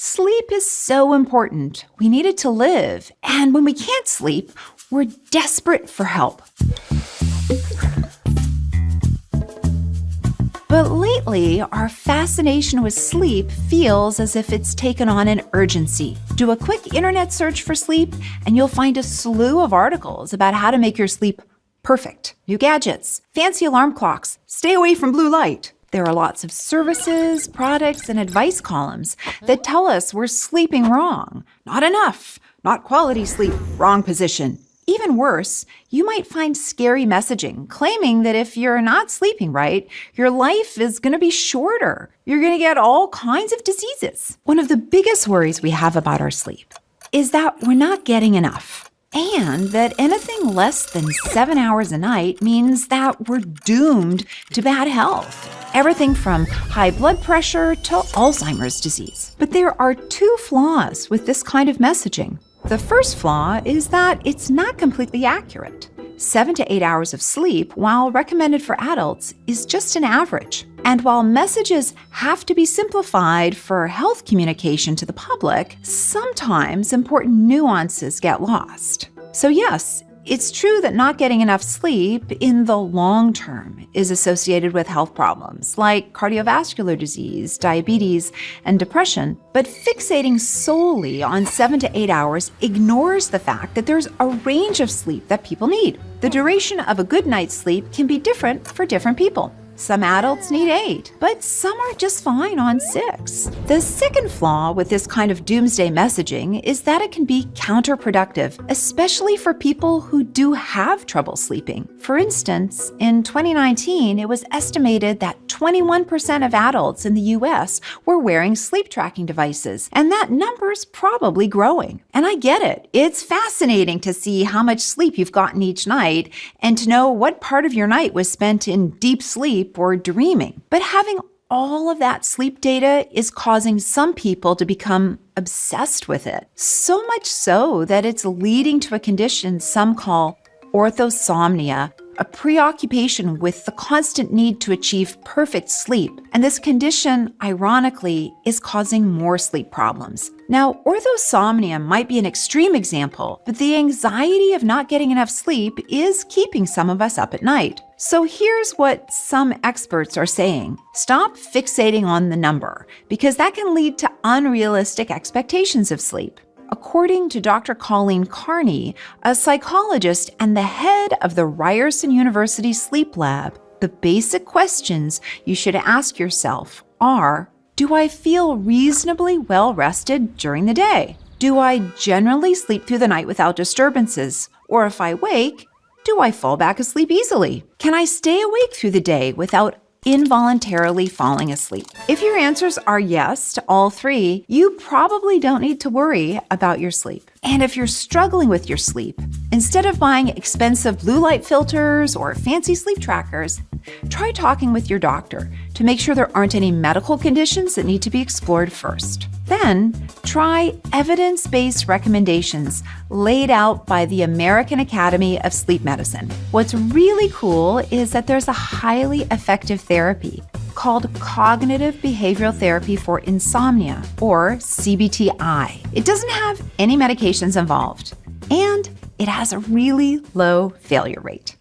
Sleep is so important. We need it to live. And when we can't sleep, we're desperate for help. But lately, our fascination with sleep feels as if it's taken on an urgency. Do a quick internet search for sleep, and you'll find a slew of articles about how to make your sleep perfect. New gadgets, fancy alarm clocks, stay away from blue light. There are lots of services, products, and advice columns that tell us we're sleeping wrong. Not enough, not quality sleep, wrong position. Even worse, you might find scary messaging claiming that if you're not sleeping right, your life is going to be shorter. You're going to get all kinds of diseases. One of the biggest worries we have about our sleep is that we're not getting enough, and that anything less than 7 hours a night means that we're doomed to bad health. Everything from high blood pressure to Alzheimer's disease. But there are two flaws with this kind of messaging. The first flaw is that it's not completely accurate. 7 to 8 hours of sleep, while recommended for adults, is just an average. And while messages have to be simplified for health communication to the public, sometimes important nuances get lost. So yes, it's true that not getting enough sleep in the long term is associated with health problems like cardiovascular disease, diabetes, and depression, but fixating solely on 7 to 8 hours ignores the fact that there's a range of sleep that people need. The duration of a good night's sleep can be different for different people. Some adults need 8, but some are just fine on 6. The second flaw with this kind of doomsday messaging is that it can be counterproductive, especially for people who do have trouble sleeping. For instance, in 2019, it was estimated that 21% of adults in the US were wearing sleep tracking devices, and that number's probably growing. And I get it. It's fascinating to see how much sleep you've gotten each night and to know what part of your night was spent in deep sleep or dreaming. But having all of that sleep data is causing some people to become obsessed with it. So much so that it's leading to a condition some call orthosomnia, a preoccupation with the constant need to achieve perfect sleep. And this condition, ironically, is causing more sleep problems. Now, orthosomnia might be an extreme example, but the anxiety of not getting enough sleep is keeping some of us up at night. So here's what some experts are saying. Stop fixating on the number, because that can lead to unrealistic expectations of sleep. According to Dr. Colleen Carney, a psychologist and the head of the Ryerson University Sleep Lab, the basic questions you should ask yourself are, do I feel reasonably well rested during the day? Do I generally sleep through the night without disturbances? Or if I wake, do I fall back asleep easily? Can I stay awake through the day without involuntarily falling asleep? If your answers are yes to all three, you probably don't need to worry about your sleep. And if you're struggling with your sleep, instead of buying expensive blue light filters or fancy sleep trackers, try talking with your doctor to make sure there aren't any medical conditions that need to be explored first. Then, try evidence-based recommendations laid out by the American Academy of Sleep Medicine. What's really cool is that there's a highly effective therapy called cognitive behavioral therapy for insomnia, or CBTI. It doesn't have any medications involved, and it has a really low failure rate.